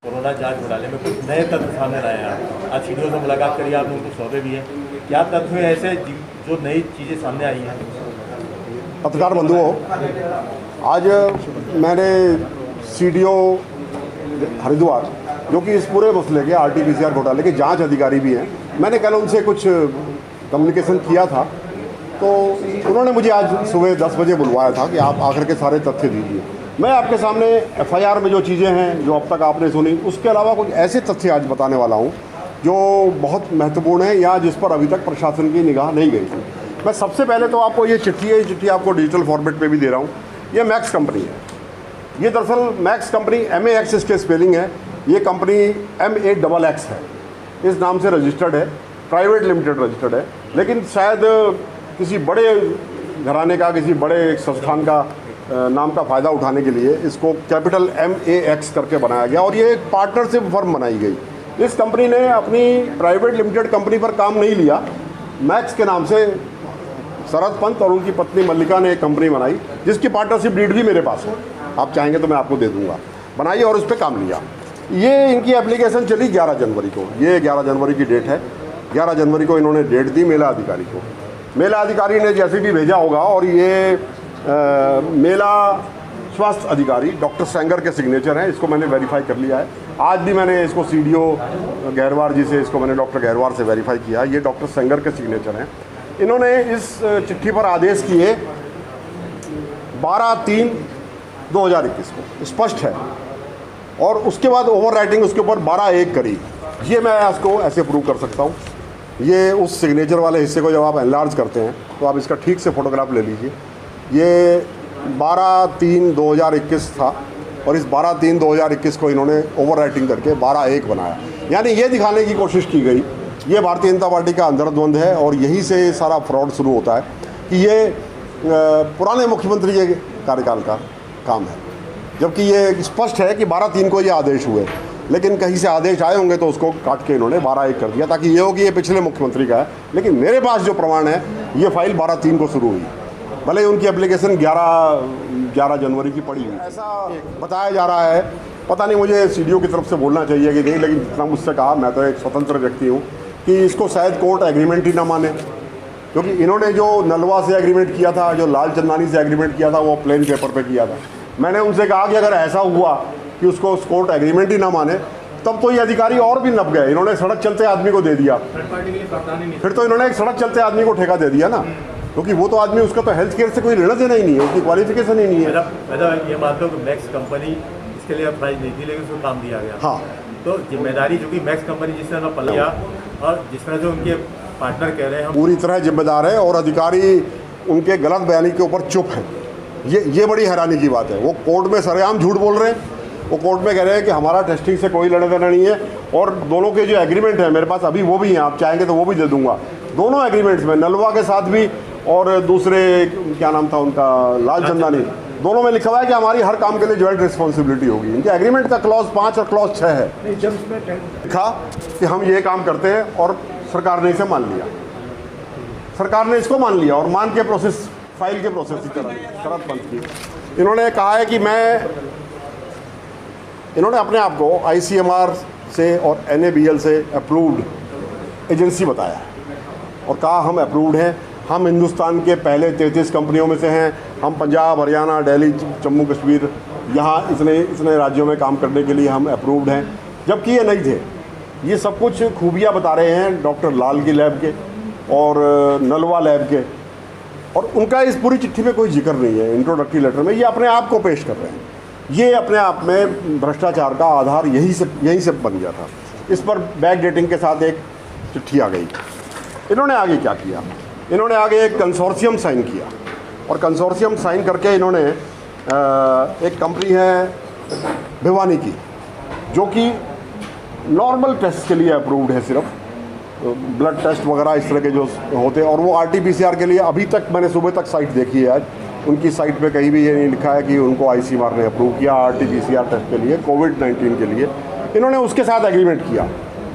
Corona जांच घोटाले में कुछ नए तथ्य सामने आए हैं। आज सीडीओ से मुलाकात करिए, आप लोगों को सौदे भी हैं। क्या तथ्य हैं ऐसे जो नई चीज़ें सामने आई हैं? पत्रकार बंधुओं, आज मैंने सीडीओ हरिद्वार, जो कि इस पूरे मसले के आरटीपीसीआर घोटाले के जांच अधिकारी भी हैं, मैंने कल उनसे कुछ कम्युनिकेशन किया था। तो उन्होंने मुझे आज सुबह 10 बजे बुलवाया था कि आप आकर के सारे तथ्य दीजिए। मैं आपके सामने एफआईआर में जो चीज़ें हैं जो अब तक आपने सुनी, उसके अलावा कुछ ऐसे तथ्य आज बताने वाला हूं जो बहुत महत्वपूर्ण है या जिस पर अभी तक प्रशासन की निगाह नहीं गई थी। मैं सबसे पहले तो आपको ये चिट्ठी है, ये चिट्ठी आपको डिजिटल फॉर्मेट पे भी दे रहा हूँ। ये मैक्स कंपनी है। ये दरअसल मैक्स कंपनी MAX इसके स्पेलिंग है। ये कंपनी MAXX है, इस नाम से रजिस्टर्ड है, प्राइवेट लिमिटेड रजिस्टर्ड है। लेकिन शायद किसी बड़े घराने का, किसी बड़े संस्थान का नाम का फ़ायदा उठाने के लिए इसको कैपिटल MAX करके बनाया गया और ये एक पार्टनरशिप फर्म बनाई गई। इस कंपनी ने अपनी प्राइवेट लिमिटेड कंपनी पर काम नहीं लिया। मैक्स के नाम से शरद पंत और उनकी पत्नी मल्लिका ने एक कंपनी बनाई जिसकी पार्टनरशिप डीड भी मेरे पास है, आप चाहेंगे तो मैं आपको दे दूंगा। बनाई और उस पर काम लिया। ये इनकी एप्लीकेशन चली 11 जनवरी को। ये 11 जनवरी की डेट है। 11 जनवरी को इन्होंने डेट दी मेला अधिकारी को। मेला अधिकारी ने जैसे भी भेजा होगा और ये मेला स्वास्थ्य अधिकारी डॉक्टर सेंगर के सिग्नेचर हैं। इसको मैंने वेरीफाई कर लिया है। आज भी मैंने इसको सीडीओ गहरवार जी से, इसको मैंने डॉक्टर गहरवार से वेरीफाई किया। ये डॉक्टर सेंगर के सिग्नेचर हैं। इन्होंने इस चिट्ठी पर आदेश किए 12/3/2021 को, स्पष्ट है। और उसके बाद ओवर राइटिंग उसके ऊपर 12/1 करी। ये मैं इसको ऐसे प्रूव कर सकता हूँ। ये उस सिग्नेचर वाले हिस्से को जब आप एनलार्ज करते हैं तो आप इसका ठीक से फोटोग्राफ ले लीजिए। ये 12/3/2021 था और इस 12/3/2021 को इन्होंने ओवर राइटिंग करके 12/1 बनाया। यानी ये दिखाने की कोशिश की गई, ये भारतीय जनता पार्टी का अंतर्द्वंद है और यहीं से सारा फ्रॉड शुरू होता है कि ये पुराने मुख्यमंत्री के कार्यकाल का काम है। जबकि ये स्पष्ट है कि 12/3 को ये आदेश हुए, लेकिन कहीं से आदेश आए होंगे तो उसको काट के इन्होंने 12/1 कर दिया ताकि ये हो कि ये पिछले मुख्यमंत्री का है। लेकिन मेरे पास जो प्रमाण है, ये फाइल 12/3 को शुरू हुई, भले ही उनकी एप्लीकेशन 11 जनवरी की पड़ी हुई। ऐसा बताया जा रहा है, पता नहीं मुझे सीडीओ की तरफ से बोलना चाहिए कि नहीं, लेकिन जितना मुझसे कहा, मैं तो एक स्वतंत्र व्यक्ति हूँ, कि इसको शायद कोर्ट एग्रीमेंट ही ना माने। क्योंकि इन्होंने जो नलवा से एग्रीमेंट किया था, जो लाल चंदानी से एग्रीमेंट किया था, वो प्लेन पेपर पे किया था। मैंने उनसे कहा कि अगर ऐसा हुआ कि उसको कोर्ट एग्रीमेंट ही ना माने, तब तो ये अधिकारी और भी नप गए। इन्होंने सड़क चलते आदमी को दे दिया, फिर तो इन्होंने एक सड़क चलते आदमी को ठेका दे दिया ना, क्योंकि वो तो आदमी, उसका तो हेल्थ केयर से कोई लेना देना ही नहीं है, उसकी क्वालिफिकेशन ही नहीं है। ये मानते हो कि मैक्स कंपनी इसके लिए अप्राइज नहीं थी, लेकिन उसको काम दिया गया। हाँ, तो जिम्मेदारी जो कि मैक्स कंपनी जिस तरह पल गया और जिस तरह से उनके पार्टनर कह रहे हैं, पूरी तरह जिम्मेदार है और अधिकारी उनके गलत बयानी के ऊपर चुप है। ये बड़ी हैरानी की बात है। वो कोर्ट में सरेआम झूठ बोल रहे हैं। वो कोर्ट में कह रहे हैं कि हमारा टेस्टिंग से कोई लेना देना नहीं है और दोनों के जो एग्रीमेंट है मेरे पास अभी वो भी हैं, आप चाहेंगे तो वो भी दे दूंगा। दोनों एग्रीमेंट्स में, नलवा के साथ भी और दूसरे क्या नाम था उनका, लाल चंदानी, दोनों में लिखा हुआ है कि हमारी हर काम के लिए ज्वाइंट रिस्पॉन्सिबिलिटी होगी। इनके एग्रीमेंट का क्लॉज 5 और क्लॉज 6 है। लिखा कि हम ये काम करते हैं और सरकार ने इसे मान लिया। सरकार ने इसको मान लिया और मान के प्रोसेस, फाइल के प्रोसेस की तरह शरद पंत की। इन्होंने कहा है कि इन्होंने अपने आप को ICMR से और NABL से अप्रूव्ड एजेंसी बताया है और कहा हम अप्रूव्ड हैं, हम हिंदुस्तान के पहले 33 कंपनियों में से हैं, हम पंजाब, हरियाणा, दिल्ली, जम्मू कश्मीर, यहाँ इतने राज्यों में काम करने के लिए हम अप्रूव्ड हैं। जबकि ये नहीं थे। ये सब कुछ खूबियाँ बता रहे हैं डॉक्टर लाल की लैब के और नलवा लैब के, और उनका इस पूरी चिट्ठी में कोई जिक्र नहीं है। इंट्रोडक्टरी लेटर में ये अपने आप को पेश कर रहे हैं। ये अपने आप में भ्रष्टाचार का आधार यहीं से बन गया था। इस पर बैक डेटिंग के साथ एक चिट्ठी आ गई। इन्होंने आगे क्या किया, इन्होंने आगे एक कंसोर्शियम साइन किया और कंसोर्शियम साइन करके इन्होंने एक कंपनी है भिवानी की, जो कि नॉर्मल टेस्ट के लिए अप्रूव्ड है, सिर्फ ब्लड टेस्ट वगैरह इस तरह के जो होते हैं, और वो RT-PCR के लिए अभी तक मैंने सुबह तक साइट देखी है आज, उनकी साइट पे कहीं भी ये नहीं लिखा है कि उनको ICMR ने अप्रूव किया RT-PCR टेस्ट के लिए, कोविड-19 के लिए। इन्होंने उसके साथ एग्रीमेंट किया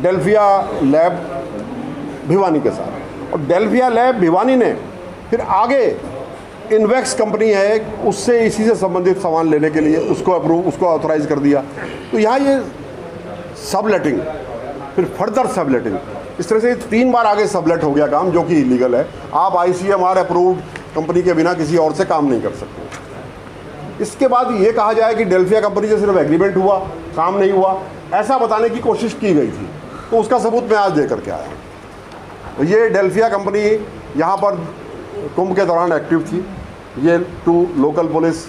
डेल्फिया लैब भिवानी के साथ, और डेल्फिया लैब भिवानी ने फिर आगे इन्वेक्स कंपनी है, उससे इसी से संबंधित सामान लेने के लिए उसको ऑथराइज़ कर दिया। तो यहाँ ये सबलेटिंग, फिर फर्दर सबलेटिंग, इस तरह से 3 बार आगे सबलेट हो गया काम, जो कि इलीगल है। आप ICMR अप्रूव्ड कंपनी के बिना किसी और से काम नहीं कर सकते। इसके बाद ये कहा जाए कि डेल्फिया कंपनी से सिर्फ एग्रीमेंट हुआ, काम नहीं हुआ, ऐसा बताने की कोशिश की गई थी, तो उसका सबूत मैं आज दे करके आया। ये डेल्फिया कंपनी यहाँ पर कुंभ के दौरान एक्टिव थी। ये 2 लोकल पुलिस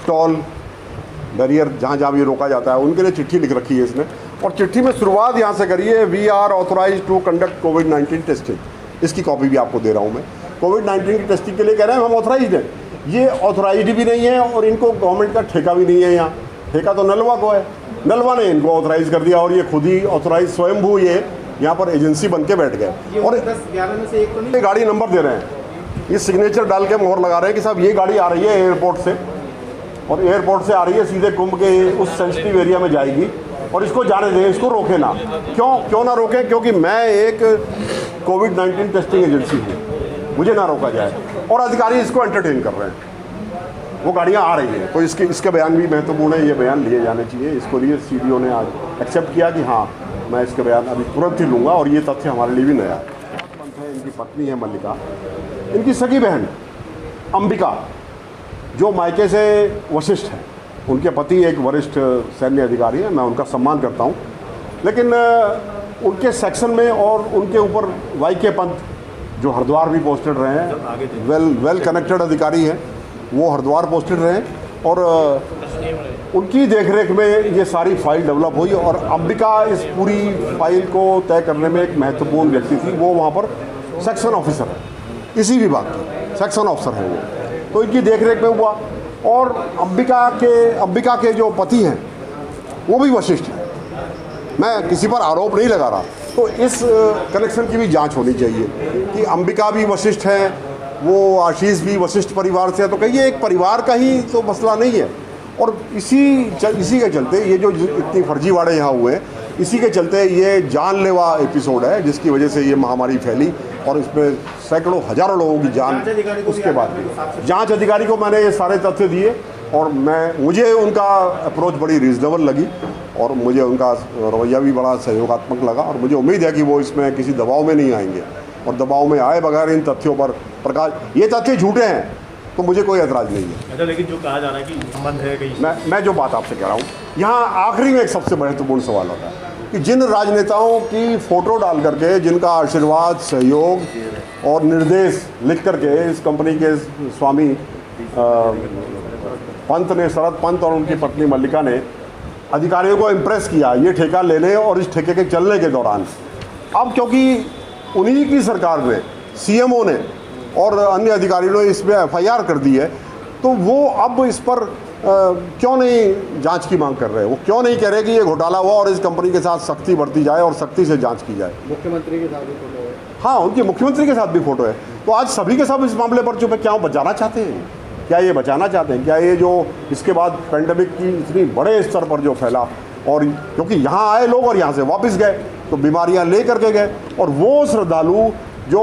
स्टॉल बैरियर जहाँ जहाँ भी रोका जाता है उनके लिए चिट्ठी लिख रखी है इसने, और चिट्ठी में शुरुआत यहाँ से करी है, we are authorise to conduct कोविड-19 टेस्टिंग। इसकी कॉपी भी आपको दे रहा हूँ मैं। कोविड-19 की टेस्टिंग के लिए कह रहे हैं हम ऑथोराइज हैं, ये ऑथोराइज भी नहीं है और इनको गवर्नमेंट का ठेका भी नहीं है। यहाँ ठेका तो नलवा को है, नलवा ने इनको ऑथोराइज कर दिया और ये खुद ही ऑथोराइज स्वयंभू ये यहाँ पर एजेंसी बन के बैठ गए। और 10-11 में से एक तो नहीं, गाड़ी नंबर दे रहे हैं, ये सिग्नेचर डाल के मोहर लगा रहे हैं कि साहब ये गाड़ी आ रही है एयरपोर्ट से, और एयरपोर्ट से आ रही है सीधे कुंभ के उस सेंसिटिव एरिया में जाएगी, और इसको जाने दें, इसको रोके ना। क्यों ना रोकें? क्योंकि मैं एक कोविड-19 टेस्टिंग एजेंसी हूँ, मुझे ना रोका जाए, और अधिकारी इसको एंटरटेन कर रहे हैं। वो गाड़ियाँ आ रही हैं, तो इसके बयान भी महत्वपूर्ण है, ये बयान लिए जाने चाहिए। इसको लिए CDO ने आज एक्सेप्ट किया कि हाँ मैं इसके बयान अभी तुरंत ही लूँगा, और ये तथ्य हमारे लिए भी नया है। इनकी पत्नी है मल्लिका, इनकी सगी बहन अंबिका जो मायके से वशिष्ठ है, उनके पति एक वरिष्ठ सैन्य अधिकारी हैं, मैं उनका सम्मान करता हूं, लेकिन उनके सेक्शन में और उनके ऊपर YK पंत जो हरिद्वार भी पोस्टेड रहे हैं, वेल कनेक्टेड अधिकारी हैं, वो हरिद्वार पोस्टेड रहे हैं, और उनकी देखरेख में ये सारी फाइल डेवलप हुई, और अंबिका इस पूरी फाइल को तय करने में एक महत्वपूर्ण व्यक्ति थी। वो वहाँ पर सेक्शन ऑफिसर है, इसी विभाग की सेक्शन ऑफिसर है वो, तो इनकी देखरेख में हुआ। और अंबिका के जो पति हैं वो भी वशिष्ठ हैं, मैं किसी पर आरोप नहीं लगा रहा, तो इस कनेक्शन की भी जांच होनी चाहिए कि अंबिका भी वशिष्ठ है, वो आशीष भी वशिष्ठ परिवार से है, तो कहिए एक परिवार का ही तो मसला नहीं है। और इसी के चलते ये जो इतनी फर्जीवाड़े यहाँ हुए, इसी के चलते ये जानलेवा एपिसोड है, जिसकी वजह से ये महामारी फैली, और इसमें सैकड़ों हजारों लोगों की जान। उसके बाद भी जांच अधिकारी को मैंने ये सारे तथ्य दिए, और मुझे उनका अप्रोच बड़ी रीजनेबल लगी, और मुझे उनका रवैया भी बड़ा सहयोगात्मक लगा, और मुझे उम्मीद है कि वो इसमें किसी दबाव में नहीं आएंगे, और दबाव में आए बगैर इन तथ्यों पर प्रकाश, ये तथ्य झूठे हैं तो मुझे कोई ऐतराज़ नहीं है। अच्छा, लेकिन जो कहा जा रहा है कि संबंध है कहीं, मैं जो बात आपसे कह रहा हूँ, यहाँ आखिरी में एक सबसे महत्वपूर्ण सवाल होता है कि जिन राजनेताओं की फ़ोटो डाल करके, जिनका आशीर्वाद, सहयोग और निर्देश लिख करके इस कंपनी के स्वामी पंत ने, शरद पंत और उनकी पत्नी मल्लिका ने अधिकारियों को इम्प्रेस किया ये ठेका लेने और इस ठेके के चलने के दौरान, अब क्योंकि उन्हीं की सरकार ने, CMO ने और अन्य अधिकारियों ने इस पर FIR कर दी है, तो वो अब इस पर क्यों नहीं जांच की मांग कर रहे हैं? वो क्यों नहीं कह रहे कि ये घोटाला हुआ और इस कंपनी के साथ सख्ती बरती जाए और सख्ती से जांच की जाए? मुख्यमंत्री के साथ भी फोटो है। हाँ, उनके मुख्यमंत्री के साथ भी फोटो है। तो आज सभी के सब इस मामले पर चुप है। क्या वो बचाना चाहते हैं? क्या ये बचाना चाहते हैं? क्या ये जो इसके बाद पेंडेमिक की इतनी बड़े स्तर पर जो फैला, और क्योंकि यहाँ आए लोग और यहाँ से वापस गए तो बीमारियाँ ले करके गए, और वो श्रद्धालु जो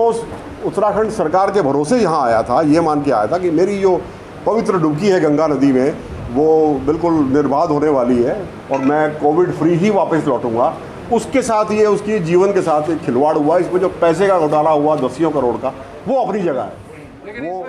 उत्तराखंड सरकार के भरोसे यहाँ आया था, ये मान के आया था कि मेरी जो पवित्र डुबकी है गंगा नदी में वो बिल्कुल निर्बाध होने वाली है और मैं कोविड फ्री ही वापस लौटूंगा, उसके साथ ये उसकी जीवन के साथ एक खिलवाड़ हुआ। इसमें जो पैसे का घोटाला हुआ 10 करोड़ का, वो अपनी जगह है। लेकिन वो